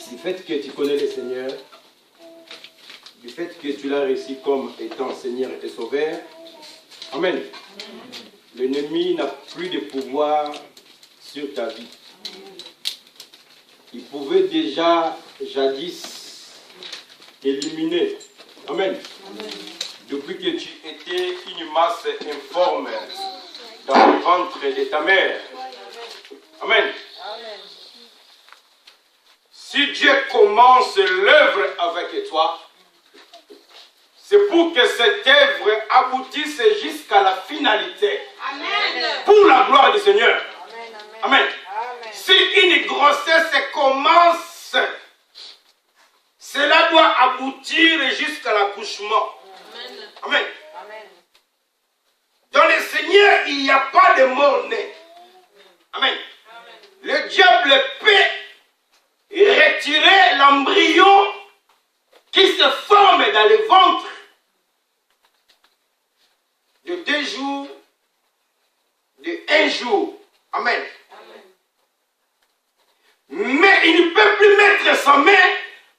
Du fait que tu connais le Seigneur, du fait que tu l'as reçu comme étant Seigneur et Sauveur, Amen. L'ennemi n'a plus de pouvoir sur ta vie. Il pouvait déjà, jadis, éliminer. Amen. Depuis que tu étais une masse informe dans le ventre de ta mère. Amen. Si Dieu commence l'œuvre avec toi, c'est pour que cette œuvre aboutisse jusqu'à la finalité. Amen. Pour la gloire du Seigneur. Amen. Amen. Si une grossesse commence, cela doit aboutir jusqu'à l'accouchement. Amen. Amen. Dans le Seigneur, il n'y a pas de mort-né. Amen. Le diable peut retirer l'embryon qui se forme dans le ventre de 2 jours, de 1 jour. Amen. Mais il ne peut plus mettre sa main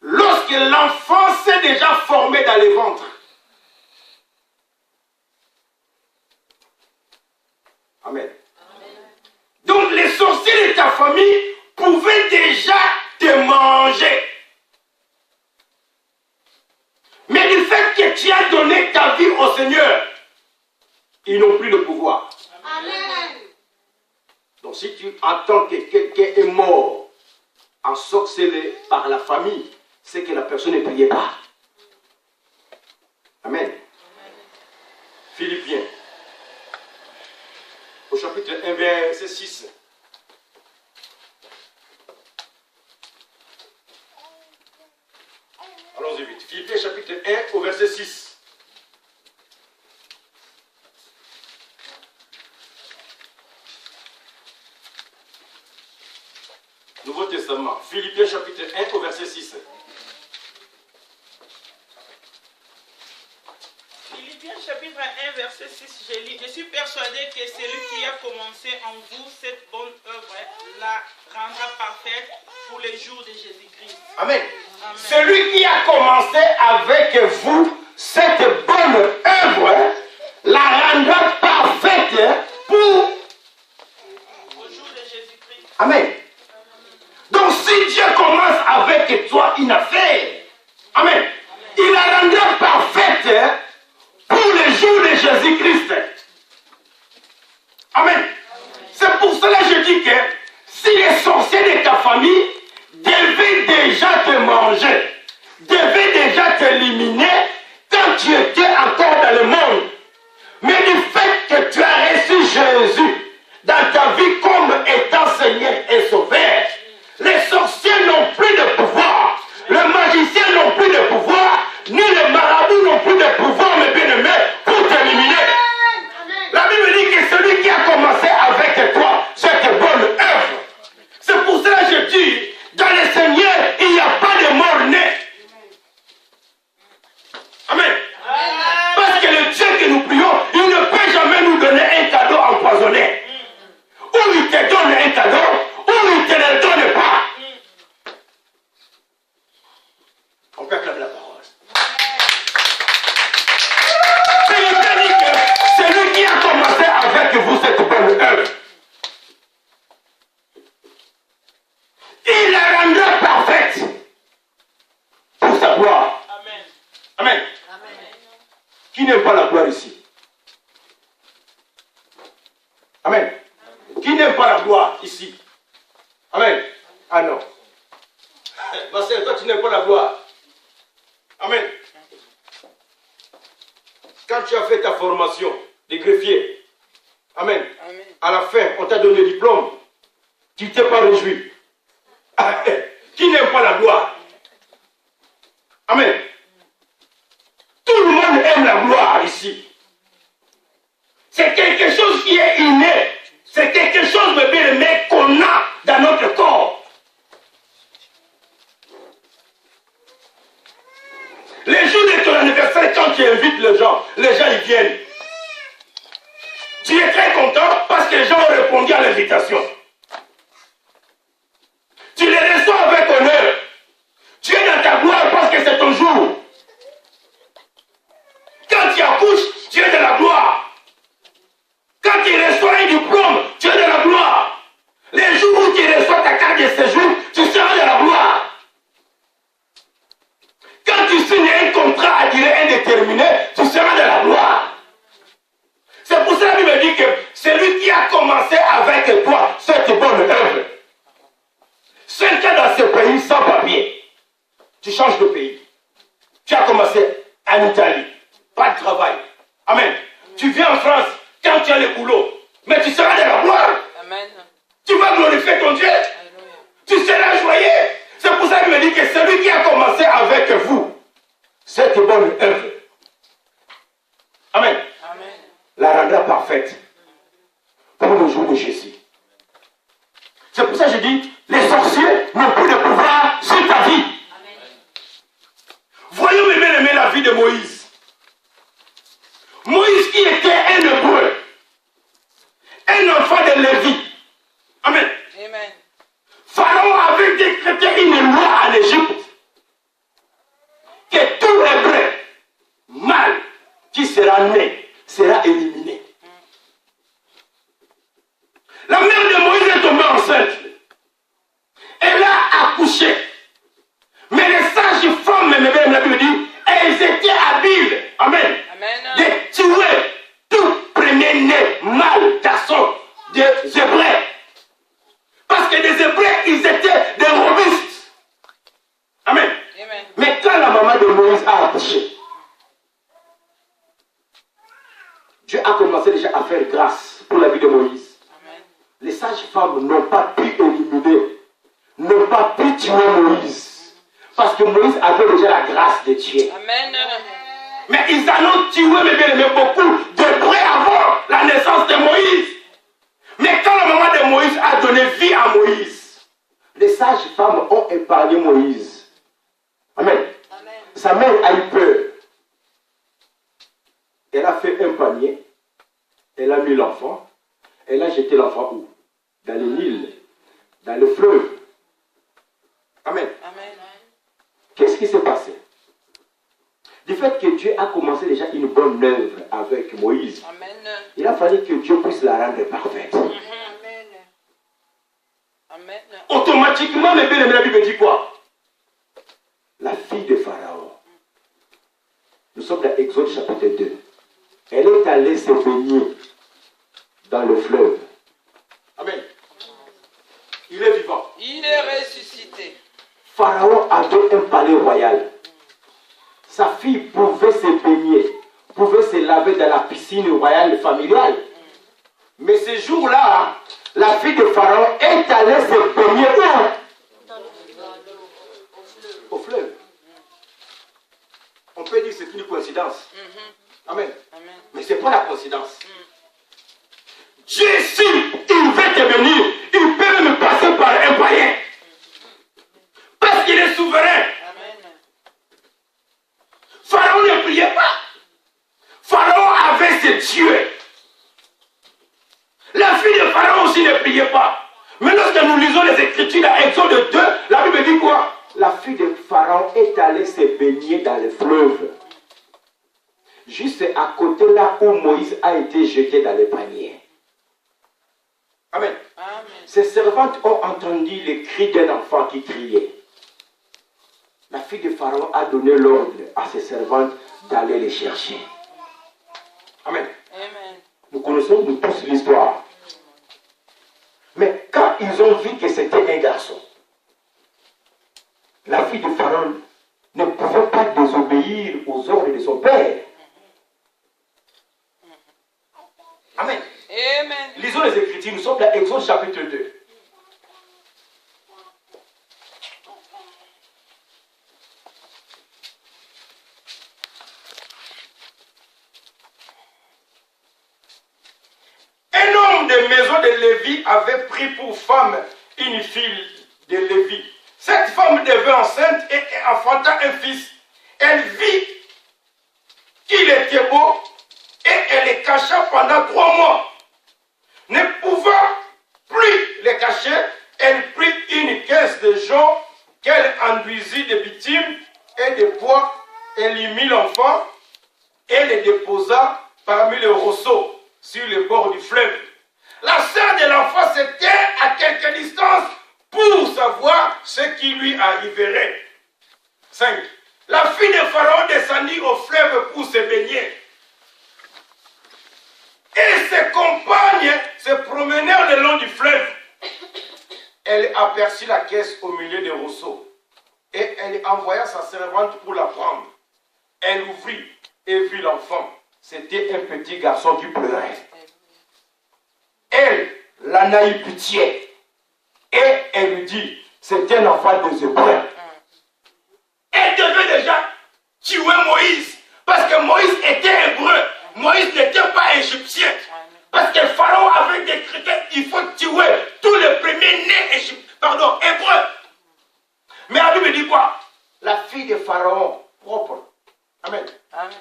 lorsque l'enfant s'est déjà formé dans le ventre. Amen. Donc les sorciers de ta famille pouvaient déjà te manger. Mais du fait que tu as donné ta vie au Seigneur, ils n'ont plus de pouvoir. Amen. Donc si tu attends que quelqu'un est mort, ensorcelé par la famille, c'est que la personne ne priait pas. Amen. Philippiens, au chapitre 1, verset 6. Allons-y vite. Philippiens chapitre 1 au verset 6. Nouveau Testament. Philippiens chapitre 1 au verset 6. Philippiens chapitre 1 verset 6, je lis. Je suis persuadé que celui qui a commencé en vous cette bonne œuvre la rendra parfaite pour les jours de Jésus-Christ. Amen. Amen. Celui qui a commencé avec vous cette bonne œuvre la rendra parfaite pour au jour de Jésus-Christ. Amen. Donc si Dieu commence avec toi une affaire, Amen, il la rendra parfaite pour le jour de Jésus-Christ. Amen. C'est pour cela que je dis que si les sorciers de ta famille devaient déjà te manger, devaient déjà t'éliminer quand tu étais encore dans le monde, mais du fait que tu as reçu Jésus dans ta vie comme étant Seigneur et Sauveur, les sorciers n'ont plus de pouvoir, les magiciens n'ont plus de pouvoir, ni les marabouts n'ont plus de pouvoir, mes bien-aimés, pour t'éliminer. La Bible dit que celui qui a commencé avec toi cette bonne œuvre, c'est pour cela que je dis, dans le Seigneur, il n'y a pas de mort-né. Amen. Parce que le Dieu que nous prions, il ne peut jamais nous donner un cadeau empoisonné. Ou il te donne un cadeau, ou il ne te le donne pas. On peut acclamer la parole. C'est dit que celui qui a commencé avec vous cette bonne œuvre, il la rendra parfaite pour sa gloire. Amen. Amen. Qui n'aime pas la gloire ici? Amen. Qui n'aime pas la gloire ici? Amen. Ah non. Parce que toi tu n'aimes pas la gloire. Amen. Quand tu as fait ta formation de greffier, Amen. Amen. À la fin, on t'a donné le diplôme. Tu ne t'es pas réjoui. Qui n'aime pas la gloire? Amen. Tout le monde aime la gloire ici. C'est quelque chose qui est inné. C'est quelque chose de bien aimé qu'on a dans notre corps. Les jours de ton anniversaire, quand tu invites les gens ils viennent. Tu es très content parce que les gens ont répondu à l'invitation. Tu les reçois avec honneur. ce pays sans papier. Tu changes de pays. Tu as commencé en Italie. Pas de travail. Amen. Tu viens en France quand tu as le boulot. Mais tu seras dans la gloire. Amen. Tu vas glorifier ton Dieu. Alléluia. Tu seras joyeux. C'est pour ça qu'il me dit que celui qui a commencé avec vous, cette bonne œuvre, Amen, Amen. la rendra parfaite pour le jour de Jésus. C'est pour ça que je dis, les sorciers n'ont plus de pouvoir sur ta vie. Voyons bien aimer la vie de Moïse. Moïse qui était un hébreu, un enfant de Lévi. Amen. Amen. Pharaon avait décrété une loi en Égypte que tout hébreu mâle qui sera né sera éliminé. La mère de Moïse est tombée enceinte. Elle a accouché. Mais les sages femmes, la Bible dit, elles étaient habiles. Amen. Amen. De tuer tout premier-né mâle garçon des Hébreux. Parce que les Hébreux, ils étaient des robustes. Amen. Amen. Mais quand la maman de Moïse a accouché, Dieu a commencé déjà à faire grâce pour la vie de Moïse. Amen. Les sages-femmes n'ont pas pu éliminer, n'ont pas pu tuer Moïse. Parce que Moïse avait déjà la grâce de Dieu. Amen. Mais ils en ont tué, mais beaucoup d'Hébreux avant la naissance de Moïse. Mais quand la maman de Moïse a donné vie à Moïse, les sages-femmes ont épargné Moïse. Amen. Amen. Sa mère a eu peur. Elle a fait un panier. Elle a mis l'enfant. Elle a jeté l'enfant où? Dans le Nil. Dans le fleuve. Amen. Amen. Qu'est-ce qui s'est passé? Du fait que Dieu a commencé déjà une bonne œuvre avec Moïse, Amen. il a fallu que Dieu puisse la rendre parfaite. Amen. Amen. Automatiquement, mes bien-aimés, la Bible dit quoi? La fille de Pharaon. Nous sommes dans Exode chapitre 2. Elle est allée se baigner dans le fleuve. Amen. Il est vivant. Il est ressuscité. Pharaon avait un palais royal. Sa fille pouvait se baigner, pouvait se laver dans la piscine royale familiale. Mais ce jour-là, la fille de Pharaon est allée se baigner où? Au fleuve. On peut dire que c'est une coïncidence. Amen. Amen. Mais ce n'est pas la coïncidence. Dieu, si il veut te bénir, il peut même passer par un païen. Parce qu'il est souverain. Amen. Pharaon ne priait pas. Pharaon avait ses dieux. La fille de Pharaon aussi ne priait pas. Mais lorsque nous lisons les Écritures dans Exode 2, la Bible dit quoi? La fille de Pharaon est allée se baigner dans le fleuve. Juste à côté là où Moïse a été jeté dans le panier. Amen. Amen. Ses servantes ont entendu les cris d'un enfant qui criait. La fille de Pharaon a donné l'ordre à ses servantes d'aller les chercher. Amen. Amen. Nous connaissons nous tous l'histoire. Mais quand ils ont vu que c'était un garçon, la fille de Pharaon ne pouvait pas désobéir aux ordres de son père. Amen. Amen. Lisons les Écritures, nous sommes dans Exode chapitre 2. Un homme de maison de Lévi avait pris pour femme une fille de Lévi. Cette femme devint enceinte et enfanta un fils. Elle vit qu'il était beau et elle le cacha pendant 3 mois. Ne pouvant plus le cacher, elle prit une caisse de jonc qu'elle enduisit de bitume et de bois. Elle y mit l'enfant et le déposa parmi les roseaux sur le bord du fleuve. La sœur de l'enfant se tient à quelque distance pour savoir ce qui lui arriverait. 5. La fille de Pharaon descendit au fleuve pour se baigner. Et ses compagnes se promenèrent le long du fleuve. elle aperçut la caisse au milieu des roseaux et elle envoya sa servante pour la prendre. Elle ouvrit et vit l'enfant. C'était un petit garçon qui pleurait. Elle l'en a eu pitié et elle lui dit, c'est un enfant des Hébreux. Elle devait déjà tuer Moïse parce que Moïse était hébreu. Moïse n'était pas égyptien. Parce que Pharaon avait décrété qu'il faut tuer tous les premiers-nés hébreux. Mais la Bible dit quoi? La fille de Pharaon, propre, Amen,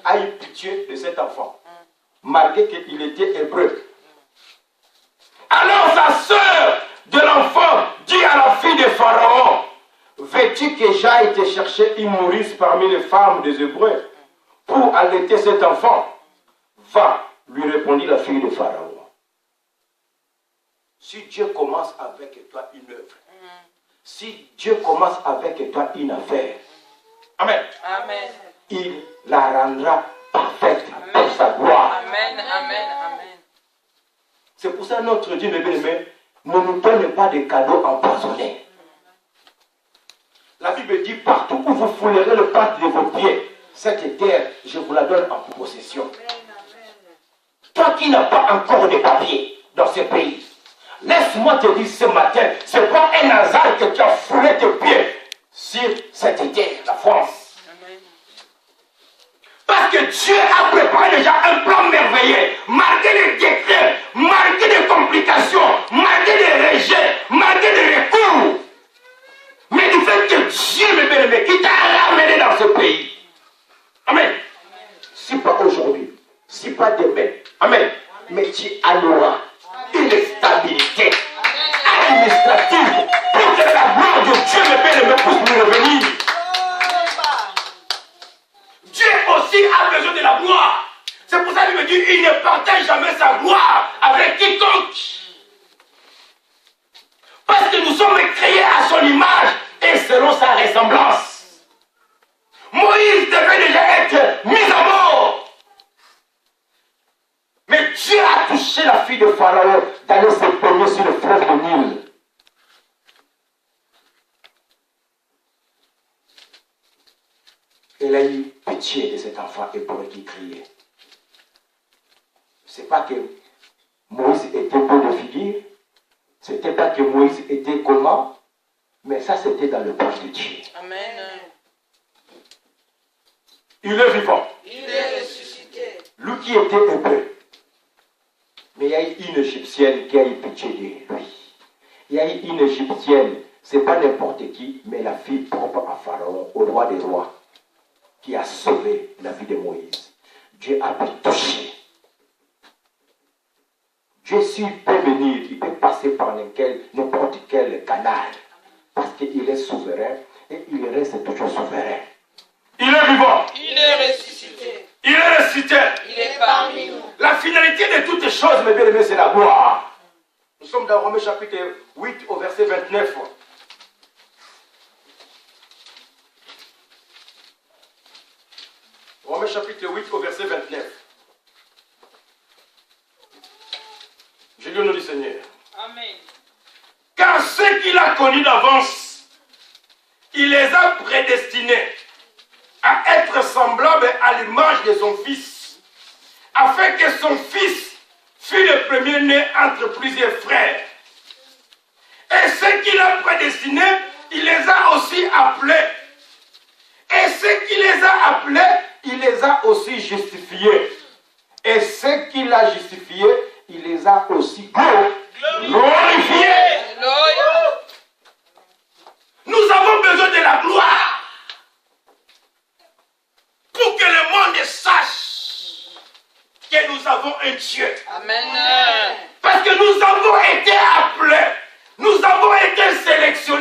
a eu pitié de cet enfant, malgré qu'il était hébreu. Alors sa sœur de l'enfant dit à la fille de Pharaon, veux-tu que j'aille te chercher une nourrice parmi les femmes des Hébreux pour allaiter cet enfant? Va, lui répondit la fille de Pharaon. Si Dieu commence avec toi une œuvre, si Dieu commence avec toi une affaire, Amen, Amen. il la rendra parfaite pour sa gloire. Amen, amen, amen. C'est pour ça notre Dieu, mes bien-aimés, ne nous donne pas de cadeaux empoisonnés. La Bible dit, partout où vous foulerez le pas de vos pieds, cette terre, je vous la donne en possession. Toi qui n'as pas encore de papier dans ce pays, laisse-moi te dire ce matin, ce n'est pas un hasard que tu as foulé tes pieds sur cette terre, la France. Amen. Parce que Dieu a préparé déjà un plan merveilleux, malgré les décrets, malgré les complications, malgré les rejets, malgré les recours. Mais du fait que Dieu, mes bien-aimés, qui t'a ramené dans ce pays. Amen. Si pas aujourd'hui, si pas demain. Amen. Mais tu auras une stabilité administrative pour que la gloire de Dieu, mes bien-aimés, puisse nous revenir. Dieu aussi a besoin de la gloire. C'est pour ça qu'il me dit, il ne partage jamais sa gloire avec quiconque. Parce que nous sommes créés à son image et selon sa ressemblance. Moïse devait déjà être mis à mort. Mais Dieu a touché la fille de Pharaon d'aller se baigner sur le fleuve de Nil. Elle a eu pitié de cet enfant hébreu qui criait. Ce n'est pas que Moïse était beau de figure, ce n'était pas que Moïse était comment, mais ça c'était dans le plan de Dieu. Amen. Il est vivant. Il est ressuscité. Lui qui était hébreu. Mais il y a eu une Égyptienne qui a eu pitié de lui. Il y a eu une Égyptienne, ce n'est pas n'importe qui, mais la fille propre à Pharaon, au roi des rois, qui a sauvé la vie de Moïse. Dieu a pu toucher. Dieu, s'il peut venir, il peut passer par n'importe quel canal. Parce qu'il est souverain et il reste toujours souverain. Il est vivant. Il est ressuscité. Il est ressuscité. Il est parmi nous. La finalité de toutes choses, mes bien-aimés, c'est la gloire. Nous sommes dans Romains chapitre 8 au verset 29. Romains chapitre 8 au verset 29. Je lis au nom du Seigneur. Amen. Car ceux qu'il a connus d'avance, il les a prédestinés à être semblables à l'image de son Fils, afin que son Fils fût le premier-né entre plusieurs frères. Et ceux qu'il a prédestinés, il les a aussi appelés. Et ceux qu'il les a appelés, il les a aussi justifiés. Et ceux qu'il a justifiés, il les a aussi glorifiés. Nous avons besoin de la gloire pour que le monde sache que nous avons un Dieu. Amen. Parce que nous avons été appelés, nous avons été sélectionnés.